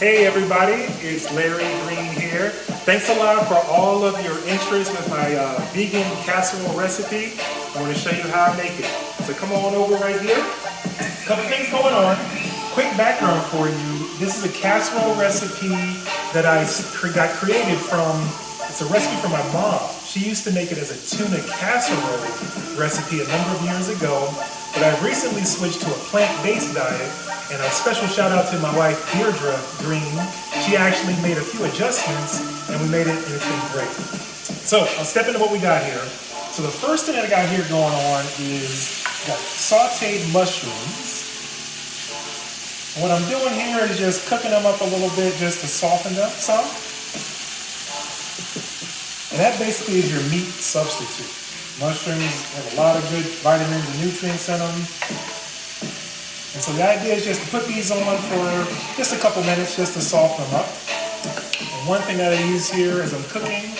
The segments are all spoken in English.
Hey everybody, it's Larry Green here. Thanks a lot for all of your interest with my vegan casserole recipe. I want to show you how I make it. So come on over right here. A couple things going on. Quick background for you. This is a casserole recipe that I got created from, it's a recipe from my mom. She used to make it as a tuna casserole recipe a number of years ago, but I've recently switched to a plant-based diet. And a special shout out to my wife, Deirdre Green. She actually made a few adjustments and we made it and it's been great. So I'll step into what we got here. So the first thing that I got here going on is got sauteed mushrooms. And what I'm doing here is just cooking them up a little bit just to soften them some. And that basically is your meat substitute. Mushrooms have a lot of good vitamins and nutrients in them. And so the idea is just to put these on for just a couple minutes just to soften them up. And one thing that I use here as I'm cooking,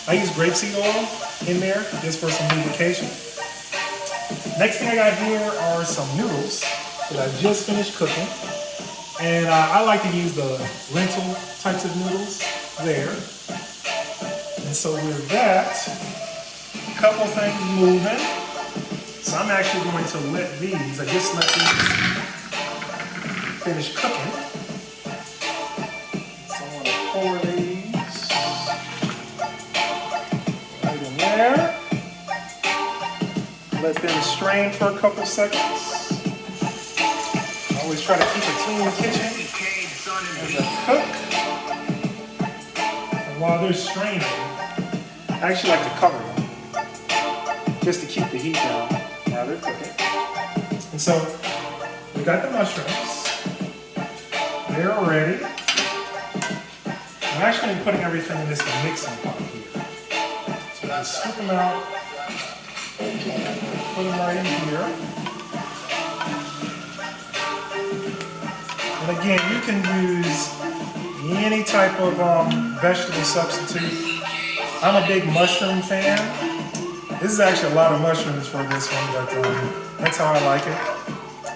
I use grapeseed oil in there just for some lubrication. Next thing I got here are some noodles that I just finished cooking. And I like to use the lentil types of noodles there. And so with that, a couple things moving. So I'm actually going to let these, I just let these finish cooking. So I'm going to pour these right in there. Let them strain for a couple seconds. I always try to keep a clean kitchen as I cook. And while they're straining, I actually like to cover them just to keep the heat down. Now they're cooking. And so we got the mushrooms. They're ready. I'm actually putting everything in this mixing pot here. So just scoop them out, put them right in here. And again, you can use any type of vegetable substitute. I'm a big mushroom fan. This is actually a lot of mushrooms for this one, but that's how I like it.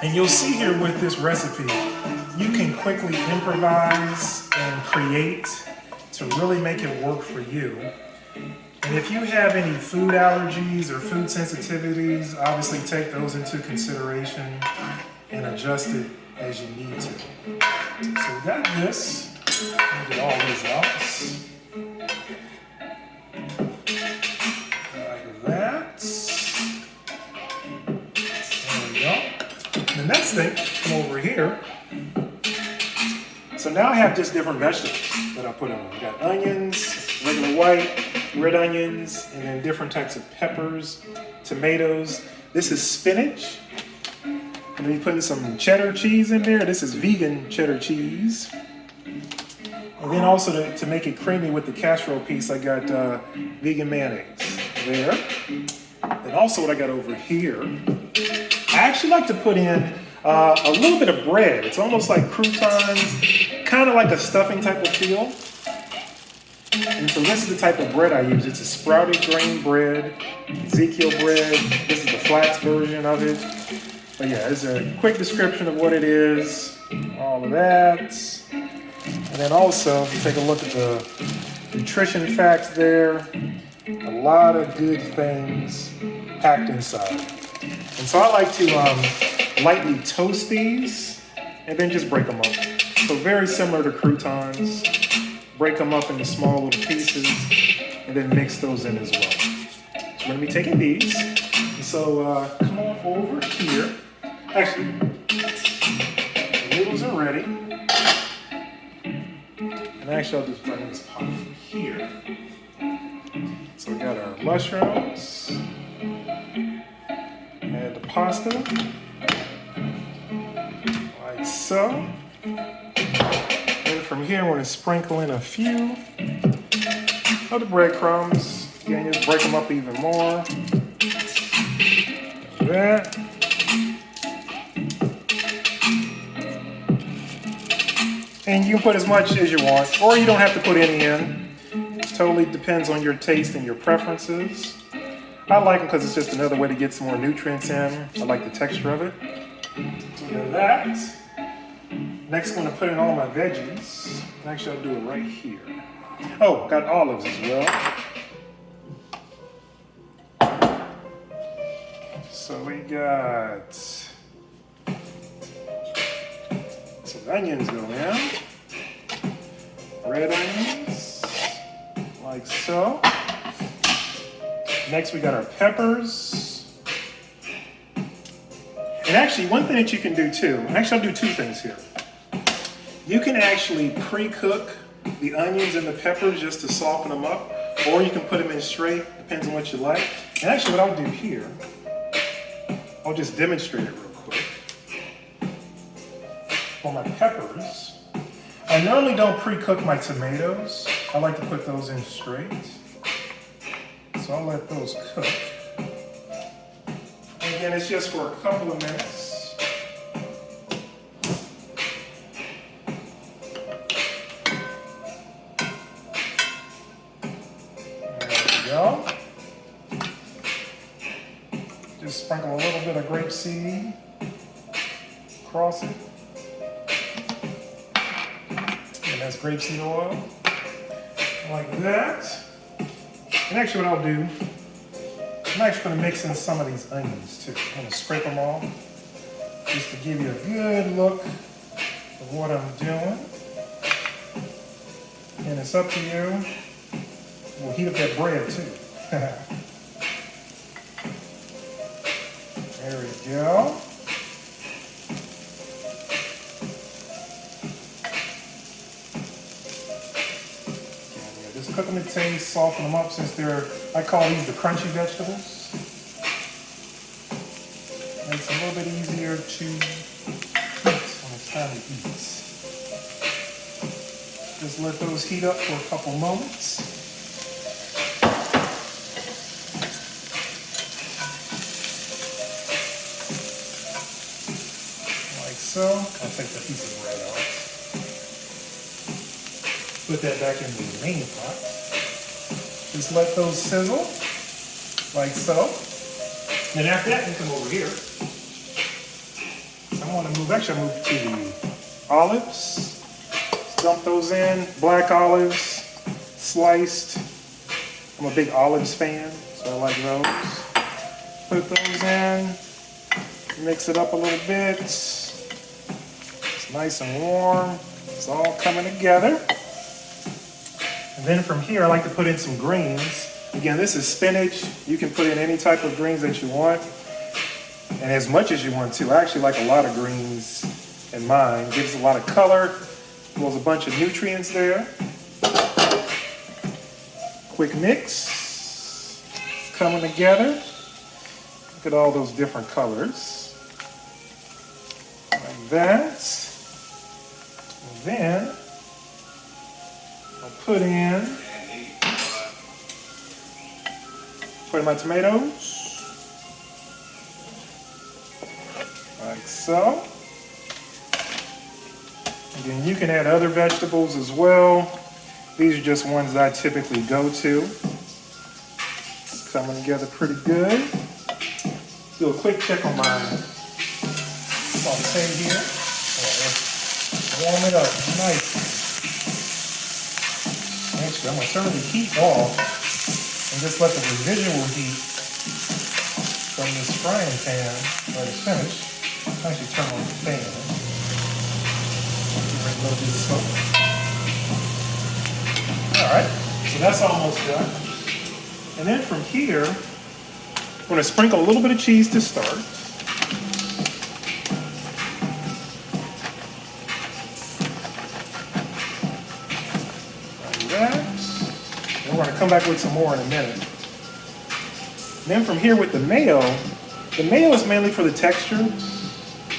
And you'll see here with this recipe, you can quickly improvise and create to really make it work for you. And if you have any food allergies or food sensitivities, obviously take those into consideration and adjust it as you need to. So we got this. Let me get all these out. The next thing, come over here. So now I have just different vegetables that I put on. I got onions, regular white, red onions, and then different types of peppers, tomatoes. This is spinach. And then you're putting some cheddar cheese in there. This is vegan cheddar cheese. And then also to make it creamy with the casserole piece, I got vegan mayonnaise there. And also what I got over here, I actually like to put in a little bit of bread. It's almost like croutons, kind of like a stuffing type of feel. And so this is the type of bread I use. It's a sprouted grain bread, Ezekiel bread. This is the flax version of it. But yeah, it's a quick description of what it is, all of that. And then also, if you take a look at the nutrition facts there, a lot of good things packed inside. And so I like to lightly toast these and then just break them up. So very similar to croutons. Break them up into small little pieces and then mix those in as well. So we're going to be taking these. And so come on over here. Actually, the noodles are ready. And actually I'll just bring this pot over here. So we got our mushrooms. Add the pasta, like so. And from here, I'm going to sprinkle in a few of the breadcrumbs. Again, just break them up even more. Like that. And you can put as much as you want, or you don't have to put any in. It totally depends on your taste and your preferences. I like them because it's just another way to get some more nutrients in. I like the texture of it. So we got that. Next, I'm going to put in all my veggies. Actually, I'll do it right here. Oh, got olives as well. So we got some onions go in. Red onions, like so. Next, we got our peppers. And actually, one thing that you can do too, actually I'll do two things here. You can actually pre-cook the onions and the peppers just to soften them up, or you can put them in straight, depends on what you like. And actually what I'll do here, I'll just demonstrate it real quick. For my peppers, I normally don't pre-cook my tomatoes. I like to put those in straight. So I'll let those cook. And again, it's just for a couple of minutes. Go. Just sprinkle a little bit of grapeseed across it. And that's grapeseed oil. Like that. And actually what I'll do, I'm actually going to mix in some of these onions too. I'm going to scrape them off just to give you a good look of what I'm doing. And it's up to you. We'll heat up that bread too. There we go. Yeah, just cook them to taste, soften them up since they're, I call these the crunchy vegetables. Makes it a little bit easier to eat when it's time to eat. Just let those heat up for a couple moments. So, I'll take the piece of bread off. Put that back in the main pot. Just let those sizzle, like so. Then after that, you come over here. I want to move, actually I'll move to the olives. Dump those in, black olives, sliced. I'm a big olives fan, so I like those. Put those in, mix it up a little bit. Nice and warm. It's all coming together. And then from here, I like to put in some greens. Again, this is spinach. You can put in any type of greens that you want, and as much as you want to. I actually like a lot of greens in mine. Gives a lot of color. There's a bunch of nutrients there. Quick mix. It's coming together. Look at all those different colors. Like that. Then I'll put in my tomatoes, like so. Again, you can add other vegetables as well. These are just ones that I typically go to. It's coming together pretty good. Do a quick check on my saute here. Warm it up nicely. Actually, I'm going to turn the heat off and just let the residual heat from this frying pan let it finish. Actually, turn on the fan. Bring a little bit of smoke. Alright, so that's almost done. And then from here, I'm going to sprinkle a little bit of cheese to start. And we're going to come back with some more in a minute. And then from here with the mayo is mainly for the texture.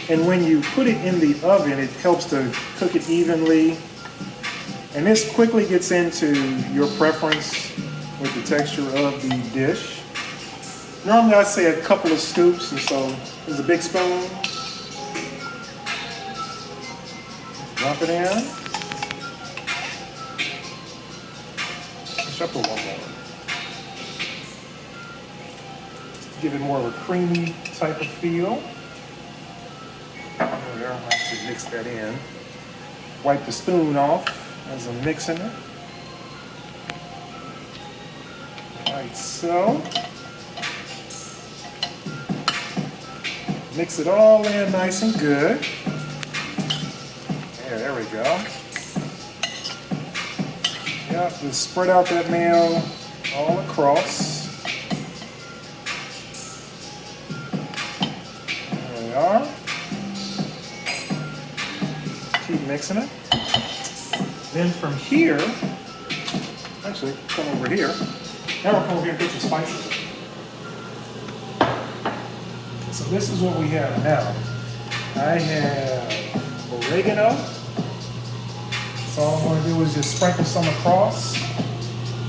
And when you put it in the oven, it helps to cook it evenly. And this quickly gets into your preference with the texture of the dish. Normally I'd say a couple of scoops, and so there's a big spoon. Drop it in. Up a little more. Give it more of a creamy type of feel. There, I'll have to mix that in. Wipe the spoon off as I'm mixing it. Like so. Mix it all in nice and good. There we go. Yep, just spread out that mayo all across. There we are. Keep mixing it. Then from here, actually, come over here. Now we'll come over here and get some spices. So this is what we have now. I have oregano. So all I'm going to do is just sprinkle some across.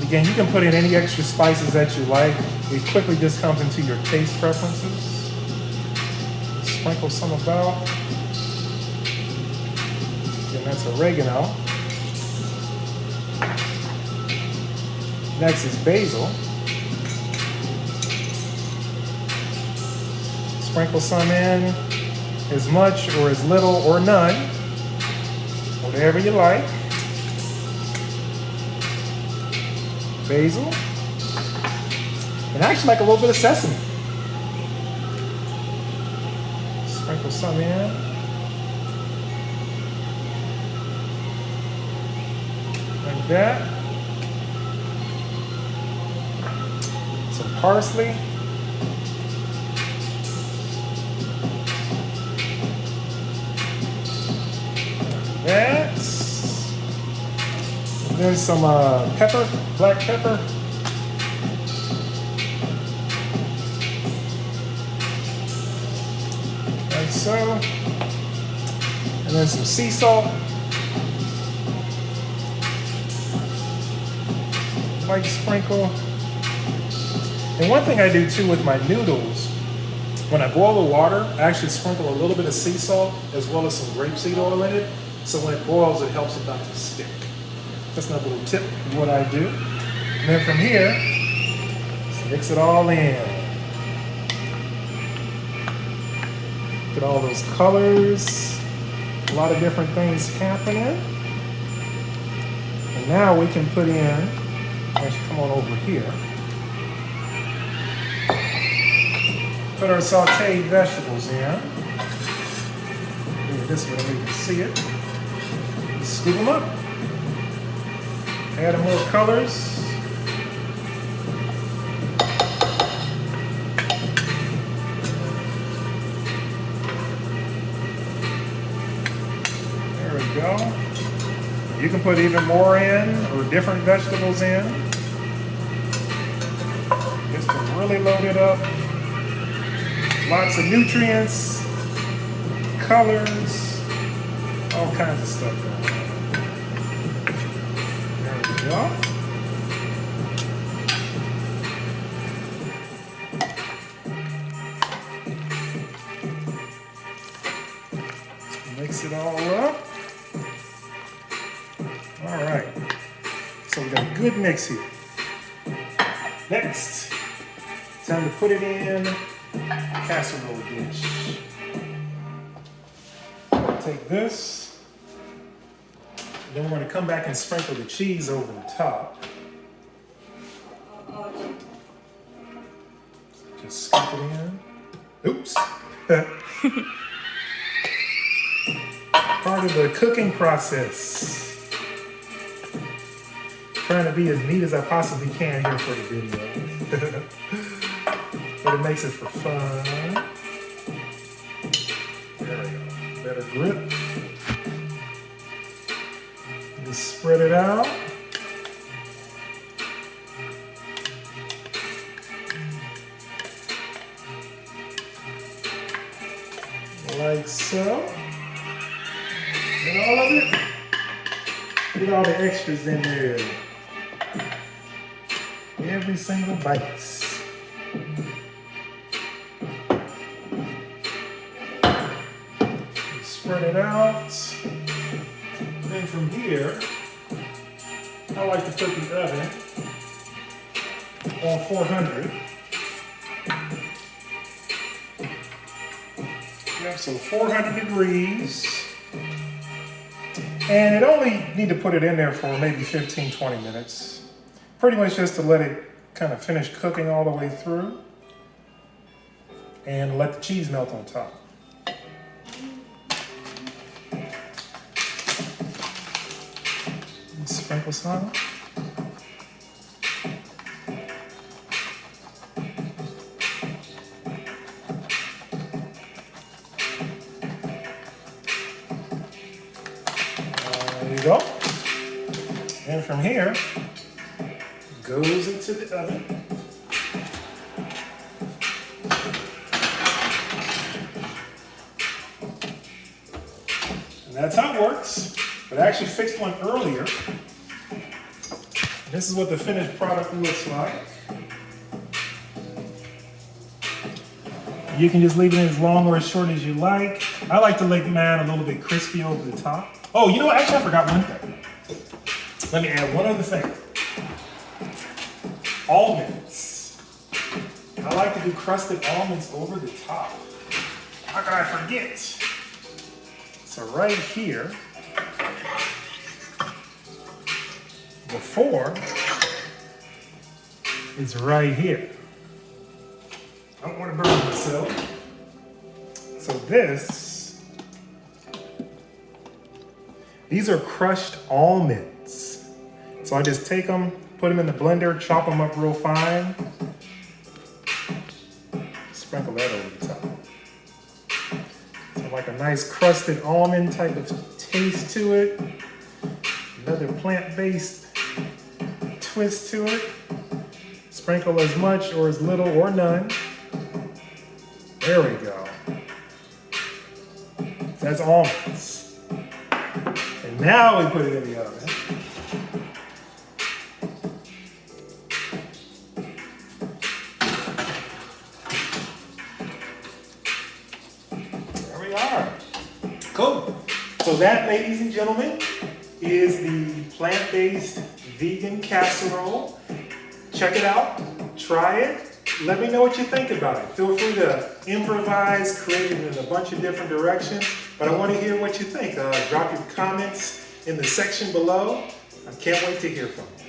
Again, you can put in any extra spices that you like. It quickly just comes into your taste preferences. Sprinkle some about. And that's oregano. Next is basil. Sprinkle some in, as much or as little or none, whatever you like. Basil. And I actually like a little bit of sesame. Sprinkle some in. Like that. Some parsley. That. And then some pepper, black pepper. Like so. And then some sea salt. Light sprinkle. And one thing I do too with my noodles, when I boil the water, I actually sprinkle a little bit of sea salt as well as some grapeseed oil in it. So when it boils, it helps it not to stick. That's another little tip of what I do. And then from here, just mix it all in. Look at all those colors. A lot of different things happening. And now we can put in, let's come on over here. Put our sauteed vegetables in. This way we can see it. Scoop them up. Add more colors. There we go. You can put even more in or different vegetables in. Just to really load it up. Lots of nutrients, colors, all kinds of stuff going on. There we go. Mix it all up. All right. So we got a good mix here. Next, time to put it in casserole dish. Take this, then we're going to come back and sprinkle the cheese over the top. Just scoop it in. Oops. Part of the cooking process. Trying to be as neat as I possibly can here for the video. But it makes it for fun. There we go. Better grip. Just spread it out. Like so. And all of it. Get all the extras in there. Every single bite. Spread it out. Then from here, I like to put the oven on 400. Yep, so 400 degrees And it only need to put it in there for maybe 15, 20 minutes. Pretty much just to let it kind of finish cooking all the way through. And let the cheese melt on top. And sprinkle some. There you go. And from here, goes into the oven. And that's how it works. But I actually fixed one earlier. This is what the finished product looks like. You can just leave it in as long or as short as you like. I like to make mine a little bit crispy over the top. Oh, you know what? Actually, I forgot one thing. Let me add one other thing. Almonds. I like to do crusted almonds over the top. How could I forget? So right here, the 4 is right here. I don't want to burn myself. So these are crushed almonds. So I just take them, put them in the blender, chop them up real fine. Sprinkle that over the top. So like a nice crusted almond type of taste to it. Another plant-based twist to it. Sprinkle as much or as little or none. There we go. That's almonds. And now we put it in the oven. There we are. Cool. So that, ladies and gentlemen, is the plant-based vegan casserole. Check it out. Try it. Let me know what you think about it. Feel free to improvise, create it in a bunch of different directions, but I want to hear what you think. Drop your comments in the section below. I can't wait to hear from you.